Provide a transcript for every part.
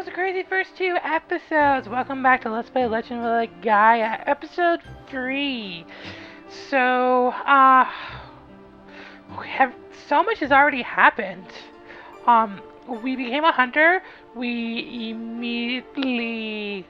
was a crazy first 2 episodes. Welcome back to Let's Play Legend of Legaia, episode 3. So, so much has already happened. We became a hunter. We immediately,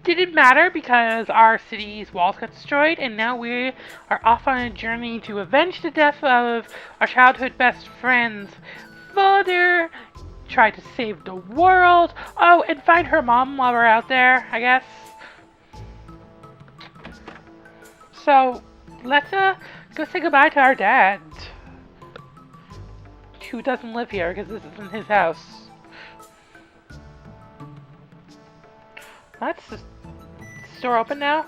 didn't matter because our city's walls got destroyed, and now we are off on a journey to avenge the death of our childhood best friend's father. Try to save the world. Oh, and find her mom while we're out there, I guess. So, let's go say goodbye to our dad, who doesn't live here because this isn't his house. That's the store open now?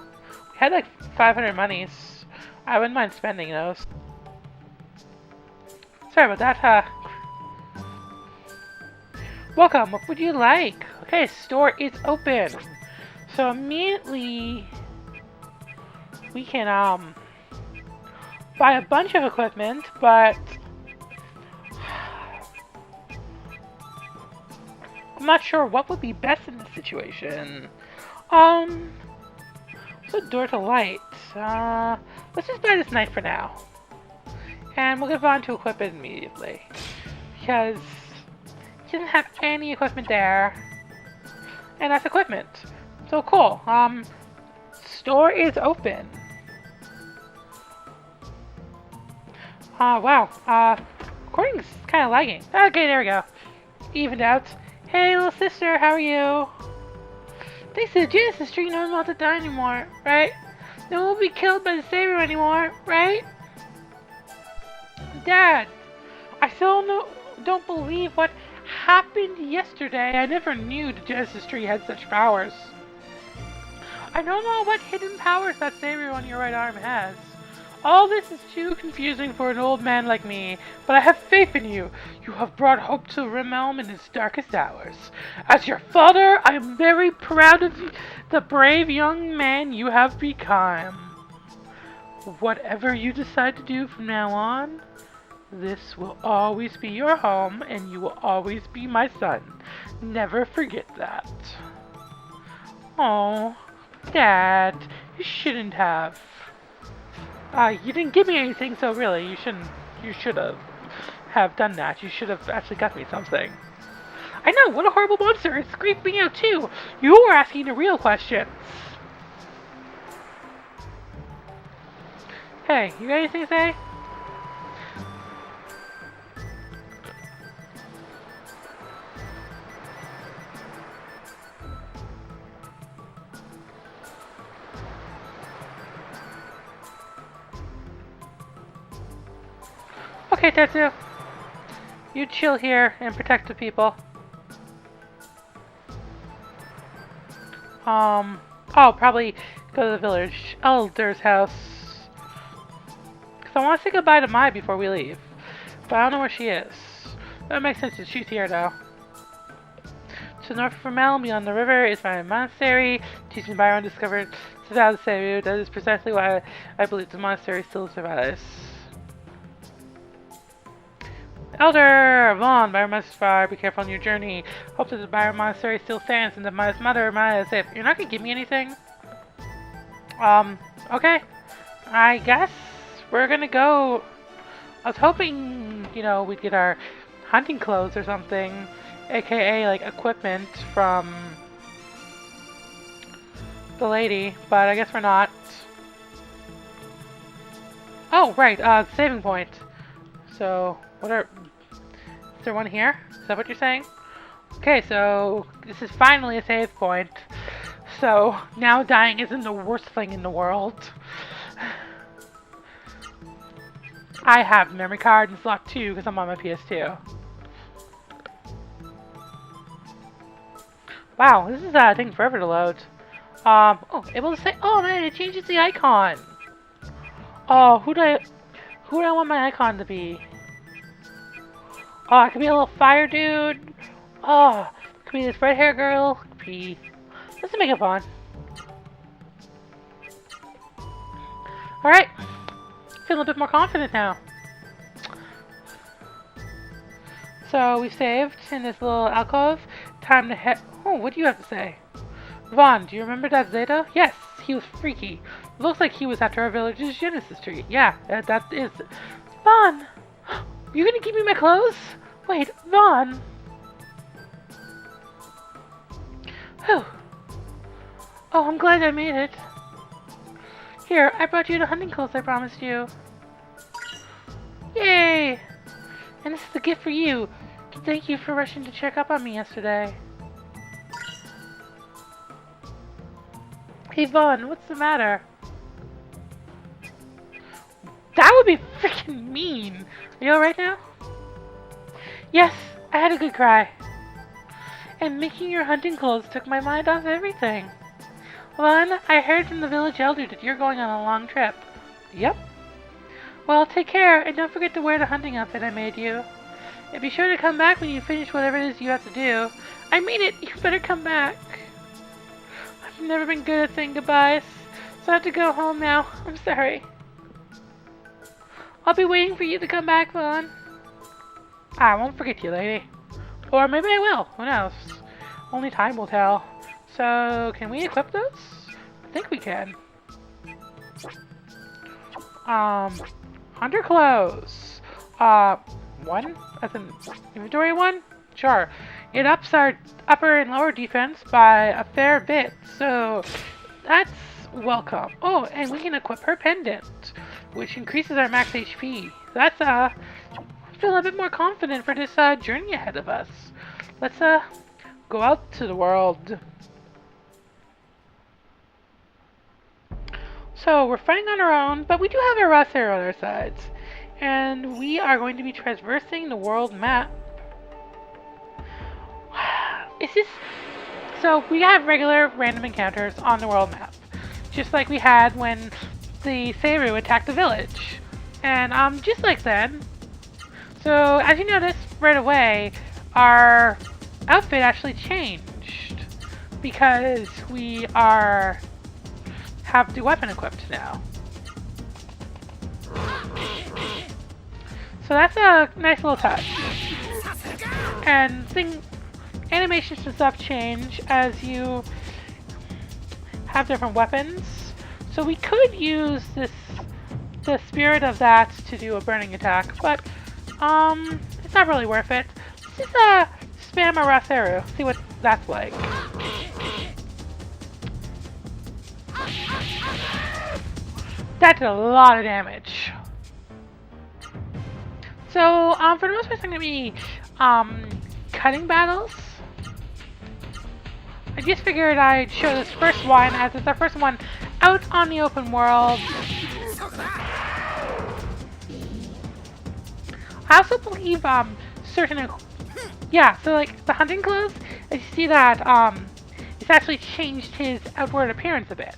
We had like 500 monies. I wouldn't mind spending those. Sorry about that, Welcome, what would you like? Okay, store is open. So immediately we can buy a bunch of equipment, but I'm not sure what would be best in this situation. What's a door to light? Let's just buy this knife for now. And we'll get on to equipment immediately. Because he doesn't have any equipment there. And that's equipment. So cool. Store is open. Wow. Recording's kind of lagging. Okay, there we go. Evened out. Hey, little sister, how are you? Thanks to the Genesis tree, no one wants to die anymore, right? No one will be killed by the Savior anymore, right? Dad, I still don't believe what happened yesterday. I never knew the Genesis tree had such powers. I don't know what hidden powers that Savior on your right arm has. All this is too confusing for an old man like me, but I have faith in you. You have brought hope to Realm in its darkest hours. As your father, I am very proud of the brave young man you have become. Whatever you decide to do from now on, this will always be your home, and you will always be my son. Never forget that. Oh, Dad, you shouldn't have. You didn't give me anything, so really, you should have done that. You should have actually got me something. I know, what a horrible monster! It's creeped me out too! You were asking the real questions! Hey, you got anything to say? Okay, Tetsu. You chill here and protect the people. Oh, probably go to the village elder's house. Because I want to say goodbye to Mai before we leave. But I don't know where she is. That makes sense that she's here, though. To the north from Elm, beyond the river, is my monastery. Teaching Byron discovered without the Savior. That is precisely why I believe the monastery still survives. Elder Vaughn, Byron must fire. Be careful on your journey. Hope that the Byron Monastery still stands and that my mother Maya is safe. You're not gonna give me anything? Okay. I guess we're gonna go. I was hoping, you know, we'd get our hunting clothes or something, aka like equipment from the lady, but I guess we're not. Oh, right, saving point. So, is there one here? Is that what you're saying? Okay, so this is finally a save point. So now dying isn't the worst thing in the world. I have memory card in slot 2 because I'm on my PS2. Wow, this is taking forever to load. Oh, able to say, oh man, it changes the icon. Oh, who do I want my icon to be? Oh, I could be a little fire dude. Oh, could be this red hair girl. Could be. Let's make it fun. Alright. Feeling a bit more confident now. So we saved in this little alcove. Time to head. Oh, what do you have to say? Vaughn, do you remember that Zeta? Yes, he was freaky. Looks like he was after our village's Genesis tree. Yeah, that is. Vaughn! You gonna give me my clothes? Wait, Vaughn! Whew. Oh, I'm glad I made it. Here, I brought you the hunting clothes I promised you. Yay! And this is a gift for you. Thank you for rushing to check up on me yesterday. Hey Vaughn, what's the matter? That would be freaking mean. Are you alright now? Yes, I had a good cry. And making your hunting clothes took my mind off everything. Vaughn, I heard from the village elder that you're going on a long trip. Yep. Well, take care, and don't forget to wear the hunting outfit I made you. And be sure to come back when you finish whatever it is you have to do. I mean it, you better come back. I've never been good at saying goodbyes, so I have to go home now. I'm sorry. I'll be waiting for you to come back, Vaughn. I won't forget you, lady. Or maybe I will. Who knows? Only time will tell. So, can we equip those? I think we can. Hunter clothes. One? As an inventory one? Sure. It ups our upper and lower defense by a fair bit, so that's welcome. Oh, and we can equip her pendant, which increases our max HP. That's, I feel a bit more confident for this, journey ahead of us. Let's, go out to the world. So, we're fighting on our own, but we do have our Rosshair on our sides. And we are going to be traversing the world map. Is this... So, we have regular random encounters on the world map. Just like we had when the Seiru attacked the village. And, just like then. So, as you notice right away, our outfit actually changed. Because we have the weapon equipped now. So that's a nice little touch. And animations and stuff change as you have different weapons. So we could use the spirit of that to do a burning attack, but it's not really worth it. Let's just spam a Rosshair, see what that's like. That did a lot of damage. So, for the most part, it's going to be, cutting battles. I just figured I'd show this first one, as it's our first one out on the open world. I also believe, yeah, so, like, the hunting clothes, as you see that, it's actually changed his outward appearance a bit,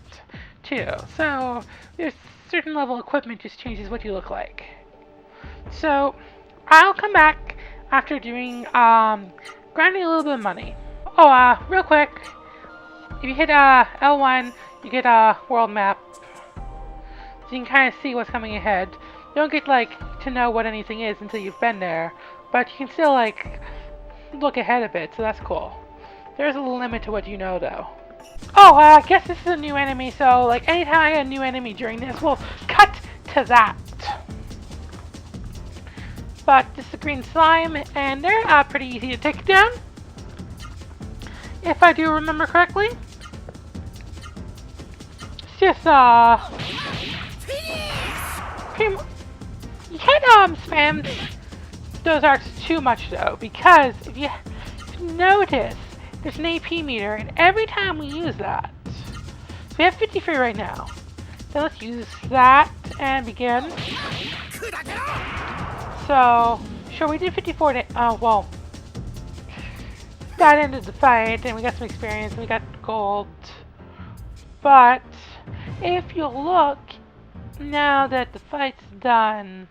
too. So, there's certain level of equipment just changes what you look like. So, I'll come back after doing, grinding a little bit of money. Oh, real quick, if you hit, L1, you get a world map. So you can kind of see what's coming ahead. You don't get, like, to know what anything is until you've been there, but you can still, like, look ahead a bit, so that's cool. There's a limit to what you know, though. Oh, I guess this is a new enemy, so, like, anytime I get a new enemy during this, we'll cut to that. But this is a green slime, and they're pretty easy to take down. If I do remember correctly. It's just, you can't, spam those arts too much, though, because if you notice, there's an AP meter, and every time we use that, so we have 53 right now. So let's use that and begin. So, sure, we did 54 oh, well, that ended the fight, and we got some experience, and we got gold. But, if you look, now that the fight's done,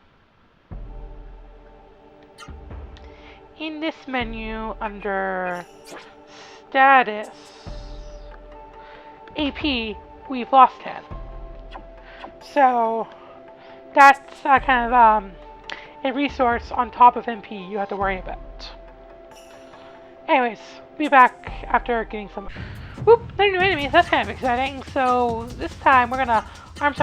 in this menu under status, AP, we've lost 10. So, that's kind of, a resource on top of MP you have to worry about. Anyways, be back after getting some... Whoop! They're new enemies, that's kind of exciting. So this time we're gonna arms.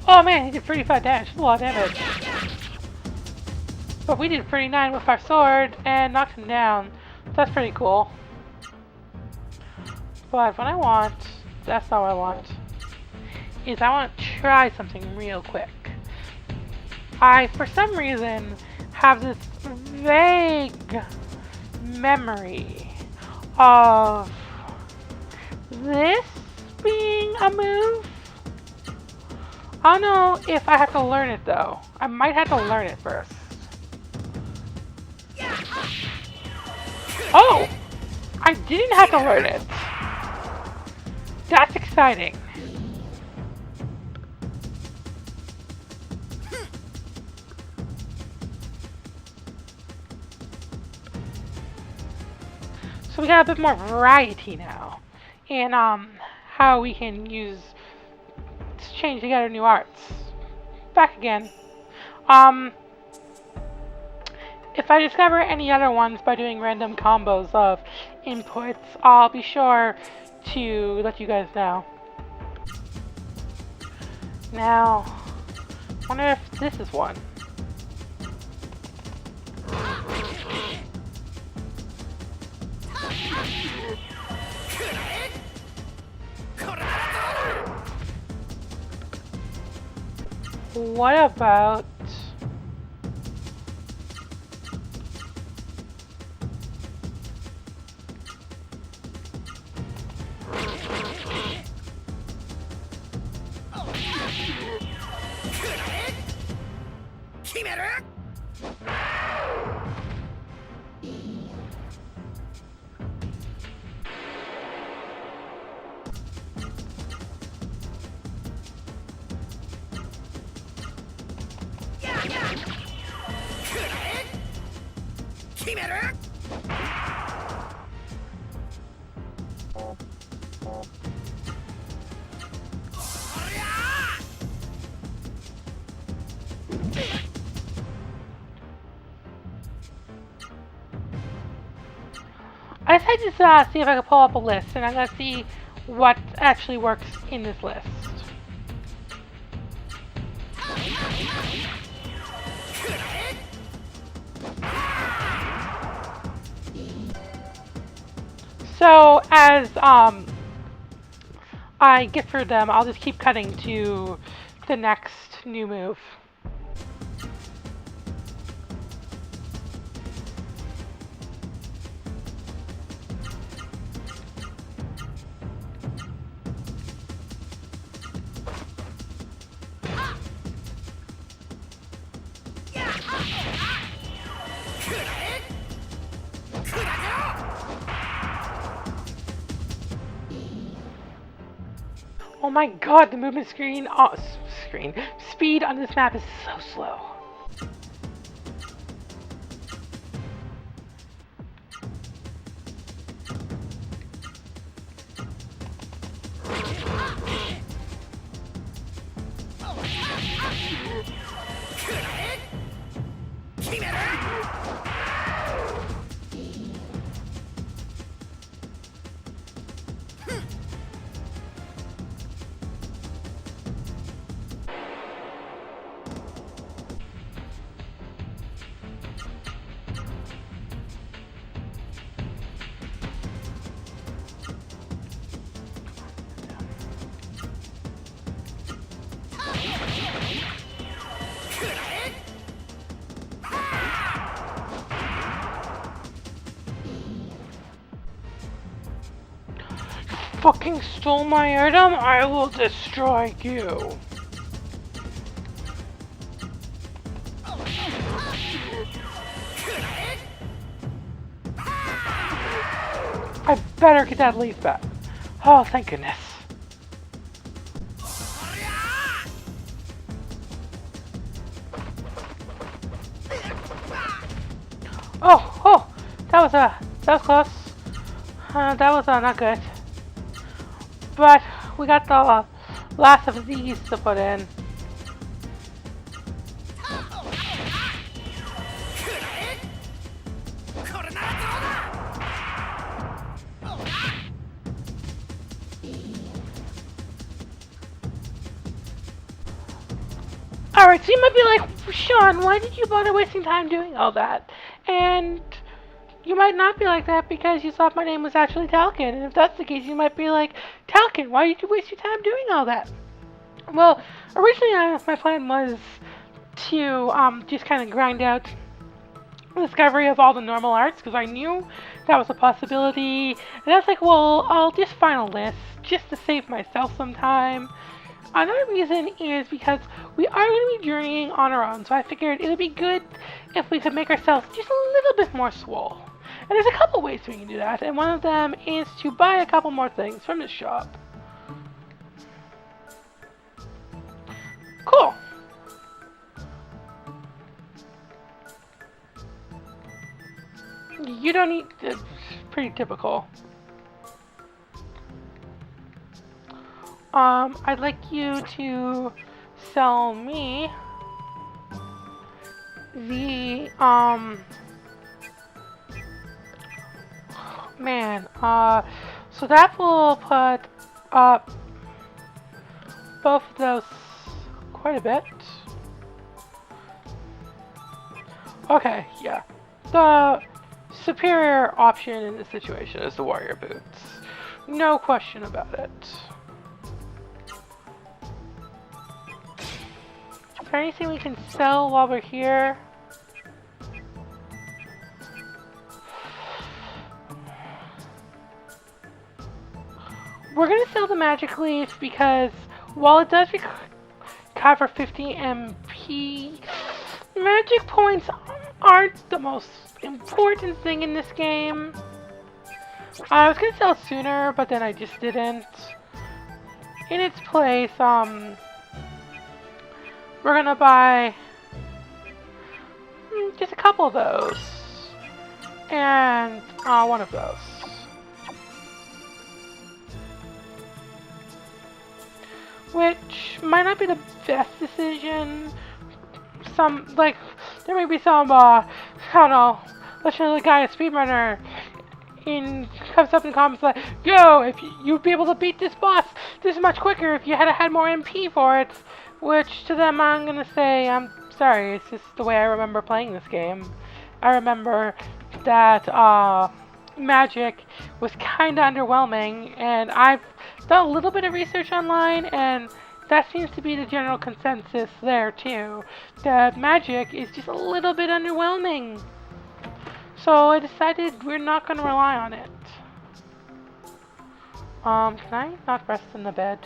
Oh man, he did 35 damage, that's a lot of damage. But we did 39 with our sword and knocked him down. That's pretty cool. But what I want, that's not what I want, is I want to try something real quick. I, for some reason, have this vague memory of this being a move. I don't know if I have to learn it though. I might have to learn it first. Oh! I didn't have to learn it. That's exciting. So we got a bit more variety now in how we can use to change together new arts. Back again. If I discover any other ones by doing random combos of inputs, I'll be sure to let you guys know. Now, I wonder if this is one. What about... I decided to see if I could pull up a list, and I'm going to see what actually works in this list. So, as I get through them, I'll just keep cutting to the next new move. Oh my god, the movement speed on this map is so slow. Fucking stole my item, I will destroy you. I better get that leaf back. Oh, thank goodness. Oh, that was close. That was not good. But we got the Lots of these to put in. Alright, so you might be like, Sean, why did you bother wasting time doing all that? And you might not be like that because you thought my name was actually Talcon. And if that's the case, you might be like, Talcon, why did you waste your time doing all that? Well, originally my plan was to just kind of grind out the discovery of all the normal arts because I knew that was a possibility. And I was like, well, I'll just find a list just to save myself some time. Another reason is because we are going to be journeying on our own, so I figured it would be good if we could make ourselves just a little bit more swole. And there's a couple ways we can do that, and one of them is to buy a couple more things from the shop. Cool. You don't need... It's pretty typical. I'd like you to sell me the, so that will put up both of those quite a bit. Okay, yeah. The superior option in this situation is the warrior boots. No question about it. Is there anything we can sell while we're here? We're gonna sell the magic leaf because while it does recover 50 MP, magic points aren't the most important thing in this game. I was gonna sell it sooner, but then I just didn't. In its place, we're gonna buy just a couple of those and one of those. Which might not be the best decision. There may be some, I don't know, let's say the guy, a speedrunner, comes up in the comments like, yo, if you'd be able to beat this boss this much quicker if you had more MP for it. Which, to them, I'm gonna say, I'm sorry, it's just the way I remember playing this game. I remember that, magic was kinda underwhelming, and I've done a little bit of research online, and that seems to be the general consensus there, too. That magic is just a little bit underwhelming. So I decided we're not gonna rely on it. Can I not rest in the bed?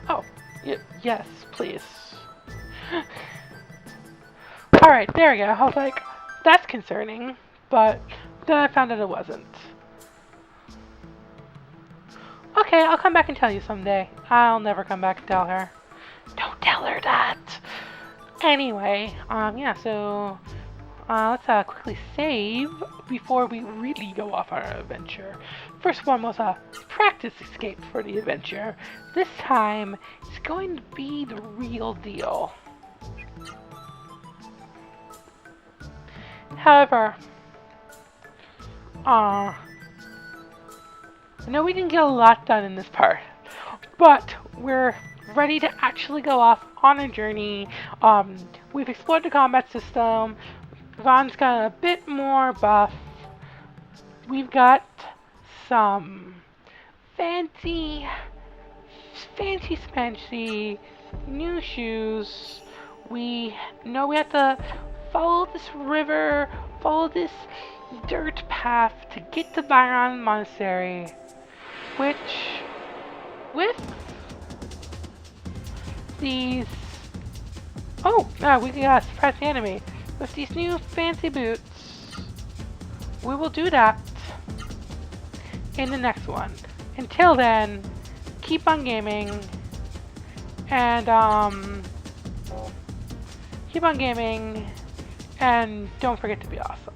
Oh, yes, please. Alright, there we go. I was like, that's concerning, but then I found out it wasn't. Okay, I'll come back and tell you someday. I'll never come back and tell her. Don't tell her that! Anyway, yeah, so let's quickly save before we really go off on our adventure. First one was a practice escape for the adventure. This time, it's going to be the real deal. However, I know we didn't get a lot done in this part, but we're ready to actually go off on a journey. We've explored the combat system. Vaughn's got a bit more buff. We've got some fancy spancy new shoes. We know we have to follow this river, follow this dirt path to get to Byron Monastery, which, with these, we got suppress the enemy. With these new fancy boots, we will do that in the next one. Until then, keep on gaming, and don't forget to be awesome.